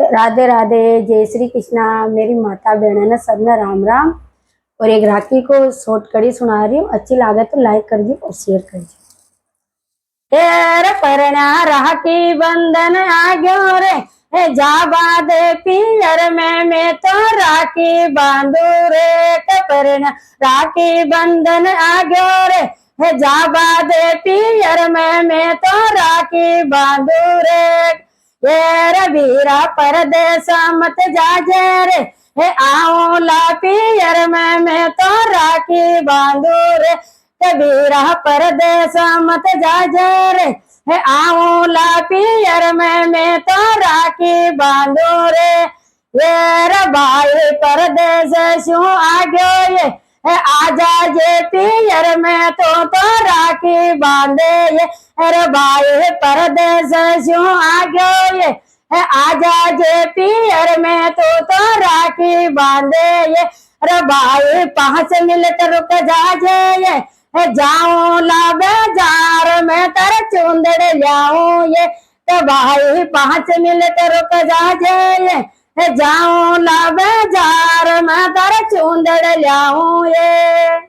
राधे राधे, जय श्री कृष्णा। मेरी माता बहन ने सबने राम राम। और एक राखी को शॉर्ट कड़ी सुना रही हूँ, अच्छी लागे तो लाइक कर दी और शेयर कर दी। तेरे परना राखी बंधन आ गयो रे, जा बादे पियर में मैं तो राखी बांधू रे। परना राखी बंधन आ गयो रे, जा बादे पियर में मैं तो राखी बांधू रे। ये वीरा परदेस मत जाजे रे, आओ ला पियर में मैं तो राखी बांधू रे। वीरा परदेस मत जाजे रे, आओ ला पियर में मैं तो राखी बांधू रे। ये भाई परदेस शू आ गयो ये, आजा जे पियर में तो राखी बांधे ये। अरे भाई परदेस शू आ गयो ये, आजा जे पियर में तो राखी बांधे ये। अरे भाई 5 मिनट रुक जाजे ये, जाऊं ला बाजार में तर चुंदड़ लाऊं ये। तो भाई 5 मिनट रुक जाजे ये, जाऊं ला बाजार में तर चुंदड़ लाऊं ये।